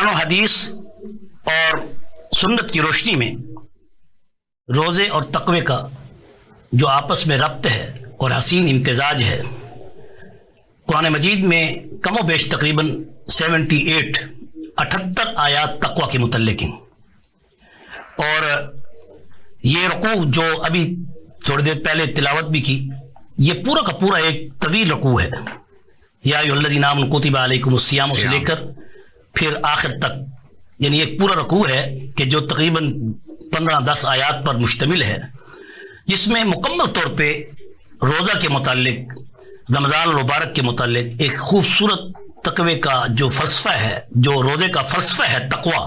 قرآن و حدیث اور سنت کی روشنی میں روزے اور تقوی کا جو آپس میں ربط ہے اور حسین امتزاج ہے، قرآن مجید میں کم و بیش تقریباً 78 آیات تقوی کے متعلق ہیں، اور یہ رکوع جو ابھی تھوڑی دیر پہلے تلاوت بھی کی، یہ پورا کا پورا ایک طویل رکوع ہے۔ یا ایھا الذین آمنوا کتب علیکم الصیام سے لے کر پھر آخر تک، یعنی ایک پورا رکوع ہے کہ جو تقریباً 15-10 آیات پر مشتمل ہے، جس میں مکمل طور پہ روزہ کے متعلق، رمضان المبارک کے متعلق ایک خوبصورت تقوی کا جو فلسفہ ہے، جو روزے کا فلسفہ ہے تقوی،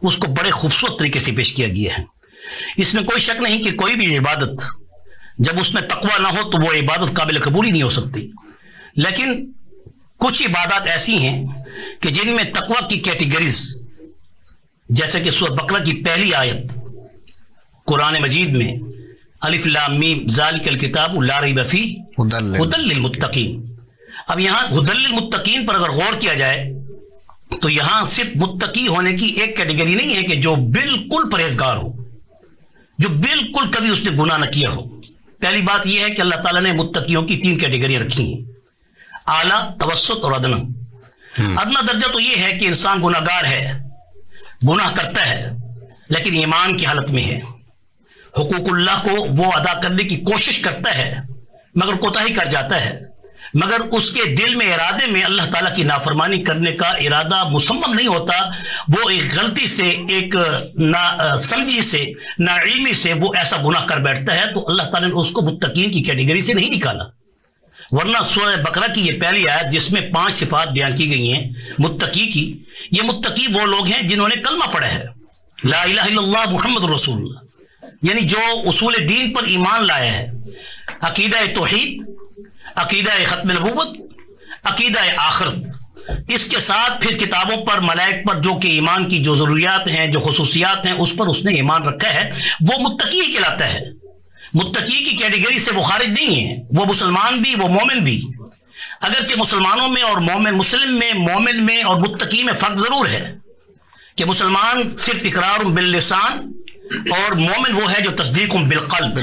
اس کو بڑے خوبصورت طریقے سے پیش کیا گیا ہے۔ اس میں کوئی شک نہیں کہ کوئی بھی عبادت جب اس میں تقوی نہ ہو تو وہ عبادت قابل قبول ہی نہیں ہو سکتی، لیکن کچھ عبادات ایسی ہیں کہ جن میں تقوی کی کیٹیگریز، جیسے کہ سورۃ بقرہ کی پہلی آیت قرآن مجید میں الف لام میم ذالک الکتاب لا ریب فیہ ھدی للمتقین، اب یہاں ھدی للمتقین پر اگر غور کیا جائے تو یہاں صرف متقی ہونے کی ایک کیٹیگری نہیں ہے کہ جو بالکل پرہیزگار ہو، جو بالکل کبھی اس نے گناہ نہ کیا ہو۔ پہلی بات یہ ہے کہ اللہ تعالیٰ نے متقیوں کی 3 کیٹیگریاں رکھی ہیں، اعلیٰ، توسط اور ادنا۔ ادنا درجہ تو یہ ہے کہ انسان گناہ گار ہے، گناہ کرتا ہے لیکن ایمان کی حالت میں ہے، حقوق اللہ کو وہ ادا کرنے کی کوشش کرتا ہے مگر کوتاہی کر جاتا ہے، مگر اس کے دل میں، ارادے میں اللہ تعالیٰ کی نافرمانی کرنے کا ارادہ مصمم نہیں ہوتا، وہ ایک غلطی سے، ایک نا سمجھی سے، نا علمی سے وہ ایسا گناہ کر بیٹھتا ہے، تو اللہ تعالیٰ نے اس کو متقین کی کیٹیگری سے نہیں نکالا۔ ورنہ سورہ بقرہ کی یہ پہلی آیت جس میں 5 صفات بیان کی گئی ہیں متقی کی، یہ متقی وہ لوگ ہیں جنہوں نے کلمہ پڑھا ہے، لا الہ الا اللہ محمد رسول اللہ، یعنی جو اصول دین پر ایمان لایا ہے، عقیدہ توحید، عقیدہ ختم نبوت، عقیدہ آخرت، اس کے ساتھ پھر کتابوں پر، ملائک پر جو کہ ایمان کی جو ضروریات ہیں، جو خصوصیات ہیں، اس پر اس نے ایمان رکھا ہے، وہ متقی ہی کہلاتا ہے۔ متقی کی کیٹیگری سے وہ خارج نہیں ہے، وہ مسلمان بھی، وہ مومن بھی، اگرچہ مسلمانوں میں اور مسلم میں، مومن میں اور متقی میں فرق ضرور ہے کہ مسلمان صرف اقرار باللسان اور مومن وہ ہے جو تصدیق بالقلب،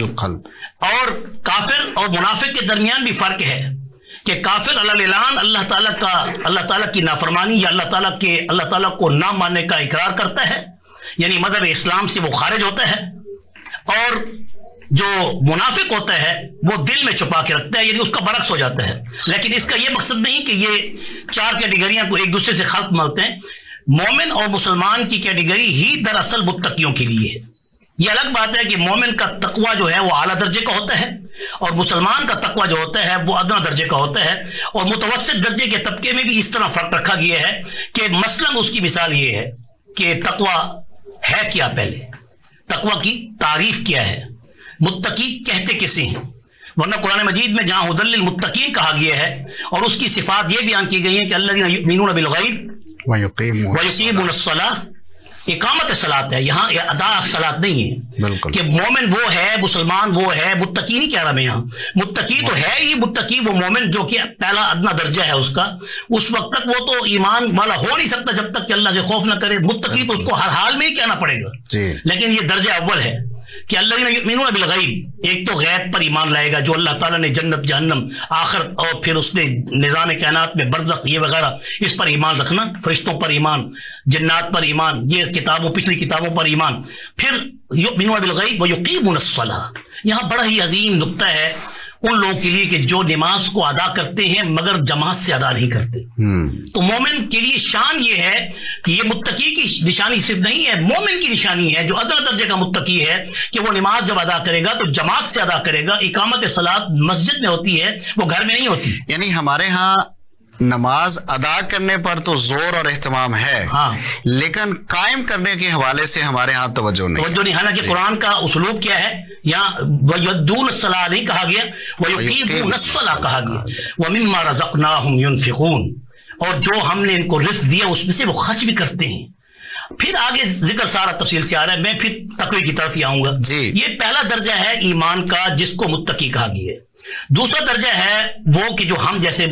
اور کافر اور منافق کے درمیان بھی فرق ہے کہ کافر علی الاعلان اللہ تعالیٰ کی نافرمانی یا اللہ تعالیٰ کو نہ ماننے کا اقرار کرتا ہے، یعنی مذہب اسلام سے وہ خارج ہوتا ہے، اور جو منافق ہوتا ہے وہ دل میں چھپا کے رکھتا ہے، یعنی اس کا برعکس ہو جاتا ہے۔ لیکن اس کا یہ مقصد نہیں کہ یہ 4 کیٹیگریاں کو ایک دوسرے سے خلط ملتے ہیں۔ مومن اور مسلمان کی کیٹیگری ہی دراصل متقیوں کے لیے ہے۔ یہ الگ بات ہے کہ مومن کا تقوی جو ہے وہ اعلیٰ درجے کا ہوتا ہے، اور مسلمان کا تقوی جو ہوتا ہے وہ ادنا درجے کا ہوتا ہے، اور متوسط درجے کے طبقے میں بھی اس طرح فرق رکھا گیا ہے کہ مثلاً اس کی مثال یہ ہے کہ تقوی ہے کیا، پہلے تقوی کی تعریف کیا ہے، متقی کہتے کسے ہیں۔ ورنہ قرآن مجید میں جہاں ھدی للمتقین کہا گیا ہے اور اس کی صفات یہ بیان کی گئی ہیں کہ الذین یؤمنون بالغیب ویقیمون الصلاۃ، اقامت صلاۃ ہے، یہاں ادا صلاۃ نہیں ہے کہ مومن وہ ہے، مسلمان وہ ہے، متقی نہیں کہہ رہا میں یہاں، متقی تو ہے ہی، متقی وہ مومن جو کہ پہلا ادنا درجہ ہے اس کا، اس وقت تک وہ تو ایمان والا ہو نہیں سکتا جب تک کہ اللہ سے خوف نہ کرے۔ متقی تو اس کو ہر حال میں ہی کہنا پڑے گا، لیکن یہ درجہ اول ہے کہ الذین یؤمنون بالغیب، ایک تو غیب پر ایمان لائے گا، جو اللہ تعالیٰ نے جنت، جہنم، آخرت اور پھر اس نے نظام کائنات میں برزخ یہ وغیرہ، اس پر ایمان رکھنا، فرشتوں پر ایمان، جنات پر ایمان، یہ کتابوں، پچھلی کتابوں پر ایمان۔ پھر یؤمنون بالغیب ویقیمون الصلاۃ، یہاں بڑا ہی عظیم نقطہ ہے ان لوگوں کے لیے کہ جو نماز کو ادا کرتے ہیں مگر جماعت سے ادا نہیں کرتے۔ تو مومن کے لیے شان یہ ہے کہ یہ متقی کی نشانی صرف نہیں ہے، مومن کی نشانی ہے جو ادنا درجے کا متقی ہے کہ وہ نماز جب ادا کرے گا تو جماعت سے ادا کرے گا۔ اقامت صلاۃ مسجد میں ہوتی ہے، وہ گھر میں نہیں ہوتی۔ یعنی ہمارے ہاں نماز ادا کرنے پر تو زور اور اہتمام ہے، لیکن قائم کرنے کے حوالے سے ہمارے ہاں توجہ نہیں۔ حالانکہ قرآن کا اسلوب کیا ہے، یہاں وَيُؤَدُّونَ الصَّلَاةَ نہیں کہا گیا، وَيُقِيمُونَ الصَّلَاةَ کہا گیا، وَمِمَّا رَزَقْنَاهُمْ يُنْفِقُونَ، اور جو ہم نے ان کو رزق دیا اس میں سے وہ خرچ بھی کرتے ہیں۔ پھر آگے ذکر سارا تفصیل سے آ رہا ہے، میں پھر تقوی کی طرف ہی آؤں گا۔ یہ پہلا درجہ ہے ایمان کا جس کو متقی کہا گیا ہے۔ دوسرا درجہ ہے وہ کہ جو ہم جیسے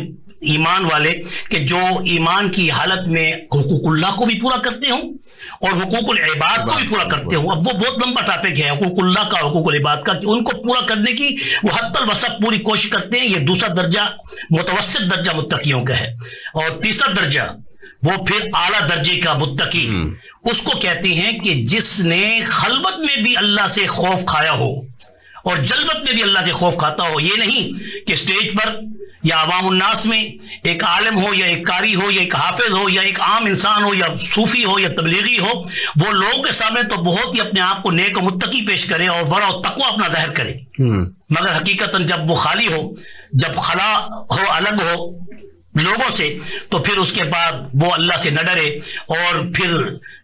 ایمان والے کہ جو ایمان کی حالت میں حقوق اللہ کو بھی پورا کرتے ہوں اور حقوق العباد کو بھی پورا کرتے ہوں. اب وہ بہت لمبا ٹاپک ہے حقوق اللہ کا حقوق العباد کا, کہ ان کو پورا کرنے کی وہ حد الوسع پوری کوشش کرتے ہیں. یہ دوسرا درجہ متوسط درجہ متقیوں کا ہے, اور تیسرا درجہ وہ پھر اعلیٰ درجے کا متقی اس کو کہتے ہیں کہ جس نے خلوت میں بھی اللہ سے خوف کھایا ہو اور جلوت میں بھی اللہ سے خوف کھاتا ہو. یہ نہیں کہ اسٹیج پر یا عوام الناس میں ایک عالم ہو یا ایک قاری ہو یا ایک حافظ ہو یا ایک عام انسان ہو یا صوفی ہو یا تبلیغی ہو, وہ لوگوں کے سامنے تو بہت ہی اپنے آپ کو نیک و متقی پیش کرے اور ورع و تقوی اپنا ظاہر کرے, مگر حقیقتاً جب وہ خالی ہو, جب خلا ہو, الگ ہو لوگوں سے, تو پھر اس کے بعد وہ اللہ سے نہ ڈرے اور پھر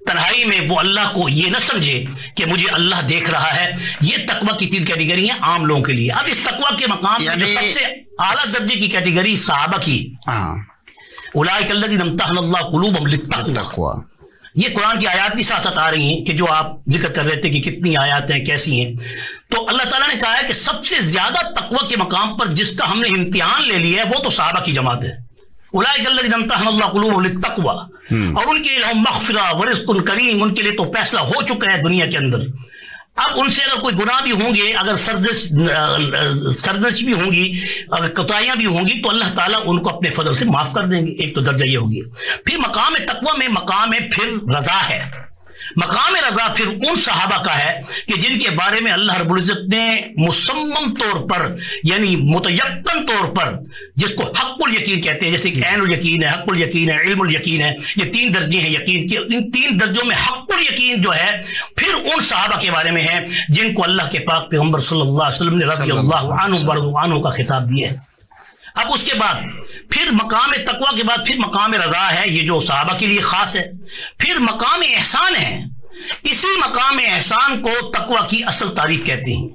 تنہائی میں وہ اللہ کو یہ نہ سمجھے کہ مجھے اللہ دیکھ رہا ہے. یہ تقوی کی 3 کیٹیگری ہیں عام لوگوں کے لیے. اب اس تقوی کے مقام میں جو سب سے اعلیٰ درجے کی کیٹیگری صحابہ کی, اولئک الذین امتحن اللہ قلوبہم للتقوی, یہ قرآن کی آیات بھی ساتھ ساتھ آ رہی ہیں کہ جو آپ ذکر کر رہے تھے کہ کتنی آیات ہیں کیسی ہیں. تو اللہ تعالیٰ نے کہا ہے کہ سب سے زیادہ تقوی کے مقام پر جس کا ہم نے امتحان لے لیا ہے وہ تو صحابہ کی جماعت ہے. اولئک الذین امتحن اللہ قلوبہم للتقوی, اور ان کے لیے لہم مغفرہ ورزق کریم, ان کے لیے تو فیصلہ ہو چکا ہے دنیا کے اندر. اب ان سے اگر کوئی گناہ بھی ہوں گے, اگر سرزنش بھی ہوں گی, اگر کوتاہیاں بھی ہوں گی, تو اللہ تعالیٰ ان کو اپنے فضل سے معاف کر دیں گے. ایک تو درجہ یہ ہوگی. پھر مقام تقوی میں مقام پھر رضا ہے. مقام رضا پھر ان صحابہ کا ہے کہ جن کے بارے میں اللہ رب العزت نے مصمم طور پر یعنی متیقن طور پر, جس کو حق الیقین کہتے ہیں, جیسے کہ عین الیقین ہے, حق الیقین ہے, علم الیقین ہے, یہ 3 درجے ہیں یقین کے. ان 3 درجوں میں حق الیقین جو ہے پھر ان صحابہ کے بارے میں ہے جن کو اللہ کے پاک پیغمبر صلی اللہ علیہ وسلم نے رضی اللہ عنہ ورضوا عنہ کا خطاب دیا ہے. اب اس کے بعد پھر مقام تقوی کے بعد پھر مقام رضا ہے, یہ جو صحابہ کے لیے خاص ہے. پھر مقام احسان ہے. اسی مقام احسان کو تقوی کی اصل تعریف کہتے ہیں,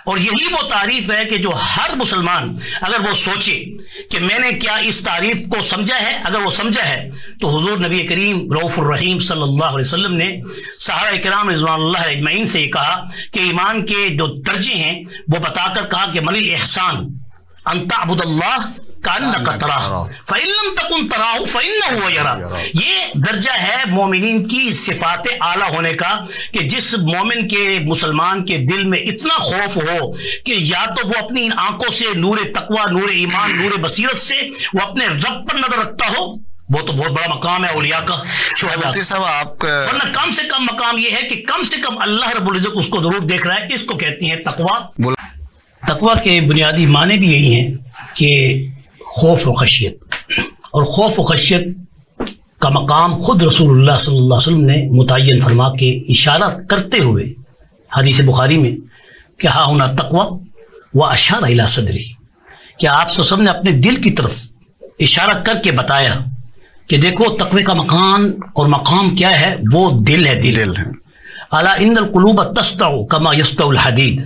اور یہی وہ تعریف ہے کہ جو ہر مسلمان اگر وہ سوچے کہ میں نے کیا اس تعریف کو سمجھا ہے, اگر وہ سمجھا ہے تو حضور نبی کریم رؤوف الرحیم صلی اللہ علیہ وسلم نے صحابہ کرام رضوان اللہ اجمعین سے یہ کہا کہ ایمان کے جو درجے ہیں وہ بتا کر کہا کہ من الاحسان ان تعبد اللہ کأنک تراہ فإن لم تکن تراہ فإنہ یراک. یہ درجہ ہے مومنین کی صفات اعلیٰ ہونے کا کہ جس مومن کے مسلمان کے دل میں اتنا خوف ہو کہ یا تو وہ اپنی آنکھوں سے نور تقوی, نور ایمان, نور بصیرت سے وہ اپنے رب پر نظر رکھتا ہو. وہ تو بہت بڑا مقام ہے اولیاء کا, ورنہ کم سے کم مقام یہ ہے کہ کم سے کم اللہ رب العزت اس کو ضرور دیکھ رہا ہے. اس کو کہتے ہیں تقوی. تقوی کے بنیادی معنی بھی یہی ہیں کہ خوف و خشیت, اور خوف و خشیت کا مقام خود رسول اللہ صلی اللہ علیہ وسلم نے متعین فرما کے اشارہ کرتے ہوئے حدیث بخاری میں کہ ہاں ہونا تقوی و اشار الی صدری, کہ آپ صلی اللہ علیہ وسلم نے اپنے دل کی طرف اشارہ کر کے بتایا کہ دیکھو تقوی کا مکان اور مقام کیا ہے, وہ دل ہے. دل ہے. الا ان القلوب تسطع کما یسطع الحدید,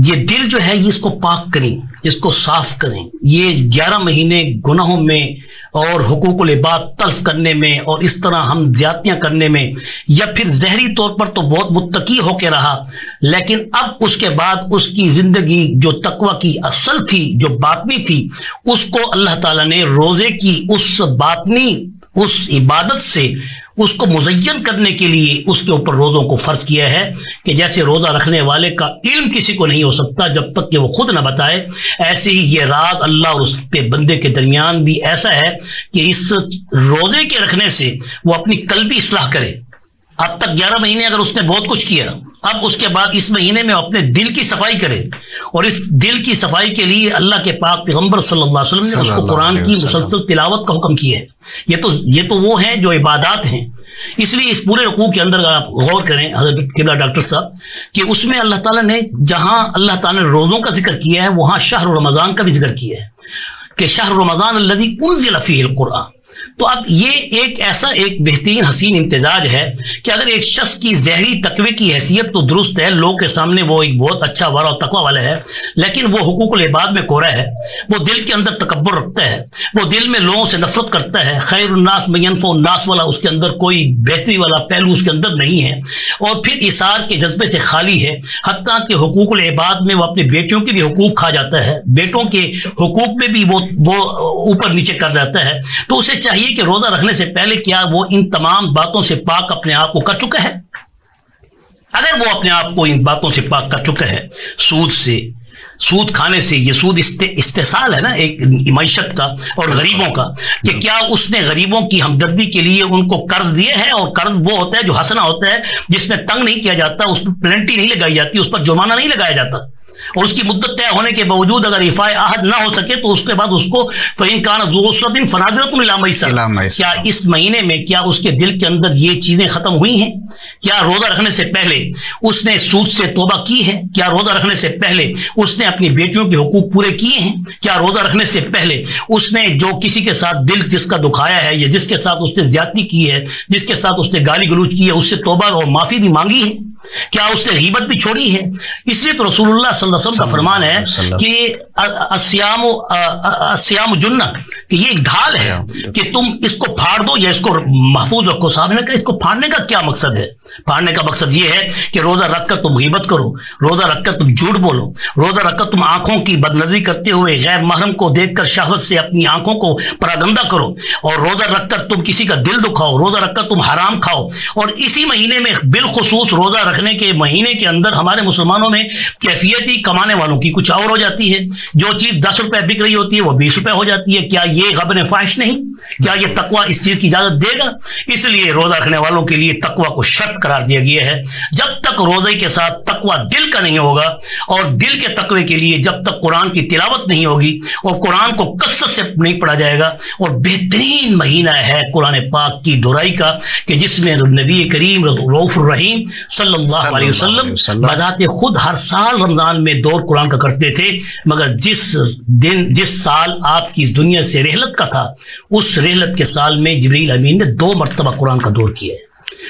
یہ دل جو ہے یہ اس کو پاک کریں, اس کو صاف کریں. یہ 11 مہینے گناہوں میں اور حقوق العباد تلف کرنے میں اور اس طرح ہم زیادتیاں کرنے میں, یا پھر ظاہری طور پر تو بہت متقی ہو کے رہا, لیکن اب اس کے بعد اس کی زندگی جو تقوی کی اصل تھی, جو باطنی تھی, اس کو اللہ تعالیٰ نے روزے کی اس باطنی اس عبادت سے اس کو مزین کرنے کے لیے اس کے اوپر روزوں کو فرض کیا ہے کہ جیسے روزہ رکھنے والے کا علم کسی کو نہیں ہو سکتا جب تک کہ وہ خود نہ بتائے, ایسے ہی یہ راز اللہ اور اس پہ بندے کے درمیان بھی ایسا ہے کہ اس روزے کے رکھنے سے وہ اپنی قلبی اصلاح کرے. اب تک 11 مہینے اگر اس نے بہت کچھ کیا, اب اس کے بعد اس مہینے میں اپنے دل کی صفائی کرے, اور اس دل کی صفائی کے لیے اللہ کے پاک پیغمبر صلی اللہ علیہ وسلم نے اس کو قرآن کی مسلسل تلاوت کا حکم کیا ہے. یہ تو وہ ہیں جو عبادات ہیں. اس لیے اس پورے رکوع کے اندر آپ غور کریں حضرت قبلہ ڈاکٹر صاحب کہ اس میں اللہ تعالیٰ نے جہاں اللہ تعالیٰ نے روزوں کا ذکر کیا ہے وہاں شہر رمضان کا بھی ذکر کیا ہے کہ شہر رمضان الذی انزل فیہ القرآن, تو اب یہ ایک ایسا ایک بہترین حسین امتزاج ہے کہ اگر ایک شخص کی ظاہری تقوی کی حیثیت تو درست ہے، لوگوں کے سامنے وہ ایک بہت اچھا ورع و تقوی والا ہے، لیکن وہ حقوق العباد میں کوڑا ہے، وہ دل کے اندر تکبر رکھتا ہے، وہ دل میں لوگوں سے نفرت کرتا ہے، خیر الناس من ينفع الناس والا اس کے اندر کوئی بہتری والا پہلو اس کے اندر نہیں ہے، اور پھر اثار کے جذبے سے خالی ہے، حتیٰ کہ حقوق العباد میں وہ اپنے بیٹیوں کے بھی حقوق کھا جاتا ہے، بیٹوں کے حقوق میں بھی وہ اوپر نیچے کر جاتا ہے. تو اسے چاہیے کہ روزہ رکھنے سے پہلے کیا وہ ان تمام باتوں سے پاک اپنے آپ کو کر چکا ہے؟ اگر وہ اپنے آپ کو ان باتوں سے پاک کر چکا ہے، سود کھانے سے، یہ سود استحصال ہے نا ایک معیشت کا اور غریبوں کا، کہ کیا اس نے غریبوں کی ہمدردی کے لیے ان کو قرض دیے ہیں، اور قرض وہ ہوتا ہے جو حسنہ ہوتا ہے، جس میں تنگ نہیں کیا جاتا، اس پر پلنٹی نہیں لگائی جاتی، اس پر جرمانہ نہیں لگایا جاتا، اور اس کی مدت طے ہونے کے باوجود اگر ایفاء عہد نہ ہو سکے تو اس کے بعد اس کو فَإِن كَانَ ذُو عُسْرَةٍ فَنَظِرَةٌ إِلَىٰ مَيْسَرَةٍ. کیا اس مہینے میں کیا اس کے دل کے اندر یہ چیزیں ختم ہوئی ہیں؟ کیا روزہ رکھنے سے پہلے اس نے سود سے توبہ کی ہے؟ کیا روزہ رکھنے سے پہلے اس نے اپنی بیٹیوں کے حقوق پورے کیے ہیں؟ کیا روزہ رکھنے سے پہلے اس نے جو کسی کے ساتھ دل جس کا دکھایا ہے، یا جس کے ساتھ اس نے زیادتی کی ہے، جس کے ساتھ اس نے گالی گلوچ کی ہے، اس سے توبہ اور معافی بھی مانگی ہے؟ کیا اس نے غیبت بھی چھوڑی ہے؟ اس لیے تو رسول اللہ صلی اللہ علیہ وسلم کا فرمان ہے کہ الصیام جنہ، کہ یہ ایک ڈھال ہے کہ تم اس کو پھاڑ دو یا اس کو محفوظ رکھو. صاحب نے کہا اس کو پھاڑنے کا کیا مقصد ہے؟ پھاڑنے کا مقصد یہ ہے کہ روزہ رکھ کر تم غیبت کرو، روزہ رکھ کر تم جھوٹ بولو، روزہ رکھ کر تم آنکھوں کی بدنظری کرتے ہوئے غیر محرم کو دیکھ کر شہوت سے اپنی آنکھوں کو پراگندہ کرو، اور روزہ رکھ کر تم کسی کا دل دکھاؤ، روزہ رکھ کر تم حرام کھاؤ. اور اسی مہینے میں بالخصوص روزہ رکھنے کے مہینے کے اندر ہمارے مسلمانوں میں کیفیت ہی کمانے والوں کی کچھ اور ہو جاتی ہے. جو چیز 10 روپے بک رہی ہوتی ہے وہ 20 روپے ہو جاتی ہے. کیا یہ غبن فاحش نہیں؟ کیا یہ تقوی اس چیز کی اجازت دے گا؟ اس لیے روزہ رکھنے والوں کے لیے تقوی کو شرط قرار دیا گیا ہے. جب تک روزے کے ساتھ تقوی دل کا نہیں ہوگا، اور دل کے تقوی کے لیے جب تک قرآن کی تلاوت نہیں ہوگی اور قرآن کو کثرت سے نہیں پڑھا جائے گا، اور بہترین مہینہ ہے قرآن پاک کی دہرائی کا کہ جس میں نبی کریم رؤوف الرحیم صلی اللہ علیہ وسلم بذات خود ہر سال رمضان میں دور قرآن کا کرتے تھے، مگر جس سال آپ کی اس دنیا سے رحلت کا تھا، اس رحلت کے سال میں جبریل امین نے 2 مرتبہ قرآن کا دور کیا ہے.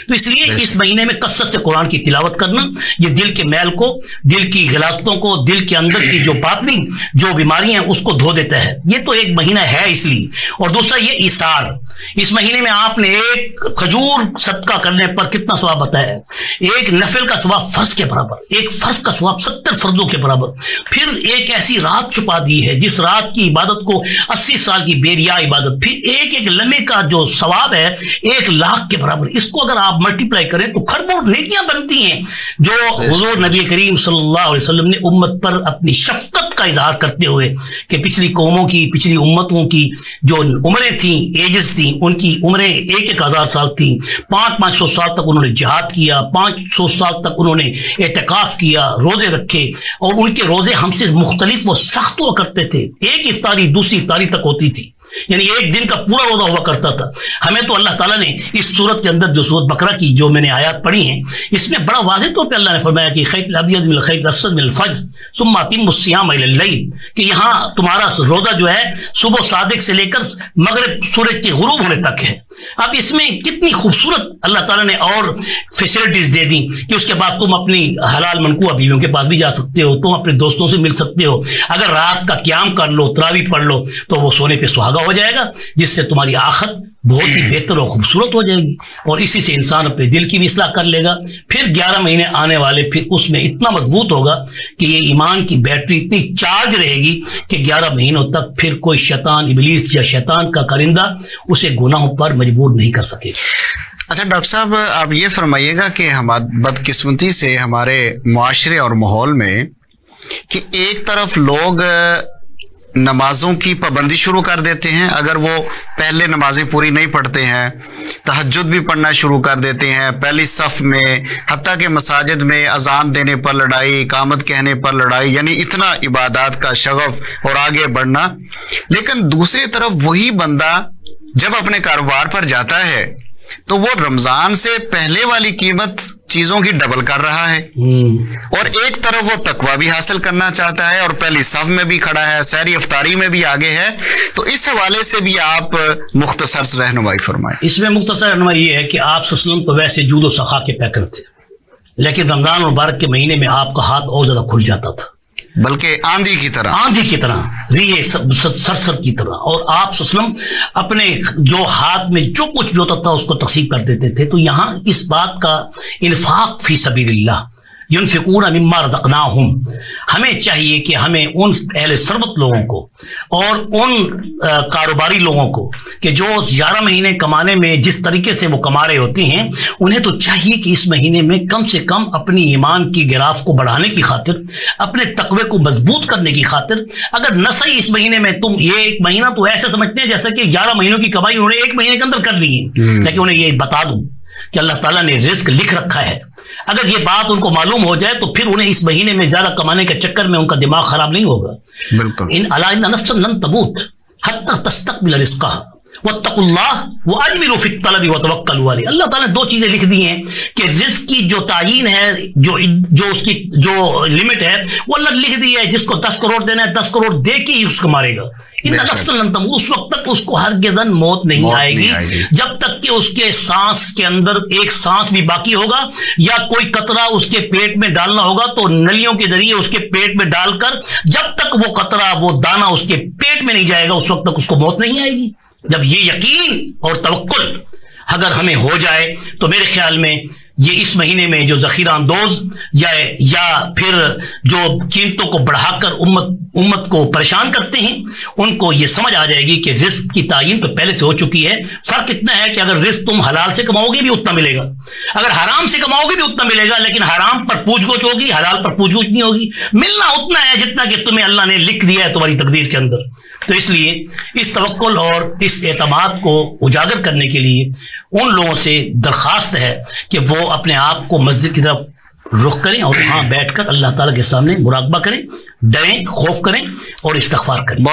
تو اس لیے اس مہینے میں کثرت سے قرآن کی تلاوت کرنا یہ دل کے میل کو، دل کی غلاظتوں کو، دل کے اندر کی جو باطنی جو بیماریاں ہیں اس کو دھو دیتا ہے. یہ تو ایک مہینہ ہے اس لیے. اور دوسرا یہ ایثار، اس مہینے میں آپ نے ایک کھجور صدقہ کرنے پر کتنا ثواب بتایا ہے، ایک نفل کا ثواب فرض کے برابر، ایک فرض کا ثواب 70 فرضوں کے برابر. پھر ایک ایسی رات چھپا دی ہے جس رات کی عبادت کو 80 سال کی بے ریا عبادت، پھر ایک لمحے کا جو ثواب ہے 1 لاکھ کے برابر. اس کو اگر آپ ملٹی پلائی کریں تو خربوں نیکیاں بنتی ہیں، جو حضور نبی کریم صلی اللہ علیہ وسلم نے امت پر اپنی شفقت کا اظہار کرتے ہوئے کہ پچھلی قوموں کی، پچھلی امتوں کی جو عمریں تھیں، ایجز تھیں، ان کی عمریں 1,000 سال تھیں، 500 سال تک انہوں نے جہاد کیا، 500 سال تک انہوں نے اعتکاف کیا، روزے رکھے، اور ان کے روزے ہم سے مختلف و سخت ہوا کرتے تھے. ایک افطاری دوسری افطاری تک ہوتی تھی، یعنی ایک دن کا پورا روزہ ہوا کرتا تھا. ہمیں تو اللہ تعالیٰ نے اس سورت کے اندر جو سورت بقرہ کی جو میں نے آیات پڑھی ہیں، اس میں بڑا واضح طور پہ اللہ نے فرمایا کہ خیط الابیض من الخیط الاسود من الفجر ثم اتموا الصیام الی اللیل، کہ یہاں تمہارا روزہ جو ہے صبح صادق سے لے کر مغرب سورج کے غروب ہونے تک ہے. اب اس میں کتنی خوبصورت اللہ تعالیٰ نے اور فیسلٹیز دے دی کہ اس کے بعد تم اپنی حلال منقوہ بیویوں کے پاس بھی جا سکتے ہو، تم اپنے دوستوں سے مل سکتے ہو، اگر رات کا قیام کر لو، تراویح پڑھ لو تو وہ سونے پہ سہاگا ہو جائے گا، جس سے تمہاری آخرت بہت ہی بہتر اور خوبصورت ہو جائے گی. اور اسی سے انسان اپنے دل کی بھی اصلاح کر لے گا. پھر 11 مہینے آنے والے پھر اس میں اتنا مضبوط ہوگا کہ یہ ایمان کی بیٹری اتنی چارج رہے گی کہ 11 مہینوں تک پھر کوئی شیطان ابلیس یا شیطان کا کرندہ اسے گناہوں پر مجبور نہیں کر سکے. اچھا ڈاکٹر صاحب، آپ یہ فرمائیے گا کہ ہماری بدقسمتی سے ہمارے معاشرے اور ماحول میں کہ ایک طرف لوگ نمازوں کی پابندی شروع کر دیتے ہیں، اگر وہ پہلے نمازیں پوری نہیں پڑھتے ہیں، تہجد بھی پڑھنا شروع کر دیتے ہیں پہلی صف میں، حتیٰ کہ مساجد میں اذان دینے پر لڑائی، اقامت کہنے پر لڑائی، یعنی اتنا عبادات کا شغف اور آگے بڑھنا. لیکن دوسری طرف وہی بندہ جب اپنے کاروبار پر جاتا ہے تو وہ رمضان سے پہلے والی قیمت چیزوں کی ڈبل کر رہا ہے، اور ایک طرف وہ تقوی بھی حاصل کرنا چاہتا ہے اور پہلی صف میں بھی کھڑا ہے، سحری افطاری میں بھی آگے ہے. تو اس حوالے سے بھی آپ مختصر سے رہنمائی فرمائیں. اس میں مختصر رہنمائی یہ ہے کہ آپ صلی اللہ علیہ وسلم تو ویسے جود و سخا کے پیکر تھے، لیکن رمضان المبارک کے مہینے میں آپ کا ہاتھ اور زیادہ کھل جاتا تھا، بلکہ آندھی کی طرح ریے سرسر کی طرح. اور آپ صلی اللہ علیہ وسلم اپنے جو ہاتھ میں جو کچھ بھی ہوتا تھا اس کو تقسیم کر دیتے تھے. تو یہاں اس بات کا انفاق فی سبیل اللہ، ينفقون مما رزقناہم، ہمیں چاہیے کہ ہمیں ان اہل ثروت لوگوں کو اور ان کاروباری لوگوں کو کہ جو 11 مہینے کمانے میں جس طریقے سے وہ کما رہے ہوتے ہیں، انہیں تو چاہیے کہ اس مہینے میں کم سے کم اپنی ایمان کی گراف کو بڑھانے کی خاطر، اپنے تقوی کو مضبوط کرنے کی خاطر، اگر نہ صحیح اس مہینے میں تم یہ ایک مہینہ تو ایسے سمجھتے ہیں جیسا کہ 11 مہینوں کی کمائی انہوں نے ایک مہینے کے اندر کر لی ہے، لیکن انہیں یہ بتا دوں کہ اللہ تعالیٰ نے رزق لکھ رکھا ہے. اگر یہ بات ان کو معلوم ہو جائے تو پھر انہیں اس مہینے میں زیادہ کمانے کے چکر میں ان کا دماغ خراب نہیں ہوگا. بالکل. ان الا ان نفس لن تموت حتى تستقبل رزقها واتقوا الله واجملوا في الطلب وتوکلوا علیہ. اللہ تعالیٰ نے 2 چیزیں لکھ دی ہیں کہ رزق کی جو تعین ہے، جو اس کی جو لمٹ ہے وہ اللہ لکھ دی ہے. جس کو 10 کروڑ دینا ہے 10 کروڑ دے کے ہی اس کو مارے گا. ان نفس لن تموت، اس وقت تک اس کو ہرگزاً موت نہیں آئے گی جب تک کہ اس کے سانس کے اندر ایک سانس بھی باقی ہوگا یا کوئی قطرہ اس کے پیٹ میں ڈالنا ہوگا تو نلیوں کے ذریعے اس کے پیٹ میں ڈال کر جب تک وہ قطرہ وہ دانہ اس کے پیٹ میں نہیں جائے گا اس وقت تک اس کو موت نہیں آئے گی. جب یہ یقین اور توکل اگر ہمیں ہو جائے تو میرے خیال میں یہ اس مہینے میں جو ذخیرہ اندوز یا پھر جو قیمتوں کو بڑھا کر امت کو پریشان کرتے ہیں، ان کو یہ سمجھ آ جائے گی کہ رزق کی تعین تو پہلے سے ہو چکی ہے. فرق اتنا ہے کہ اگر رزق تم حلال سے کماؤ گے بھی اتنا ملے گا، اگر حرام سے کماؤ گے بھی اتنا ملے گا، لیکن حرام پر پوچھ گچھ ہوگی، حلال پر پوچھ گچھ نہیں ہوگی. ملنا اتنا ہے جتنا کہ تمہیں اللہ نے لکھ دیا ہے تمہاری تقدیر کے اندر. تو اس لیے اس توکل اور اس اعتماد کو اجاگر کرنے کے لیے ان لوگوں سے درخواست ہے کہ وہ اپنے آپ کو مسجد کی طرف رخ کریں اور وہاں بیٹھ کر اللہ تعالیٰ کے سامنے مراقبہ کریں، ڈریں، خوف کریں اور استغفار کریں.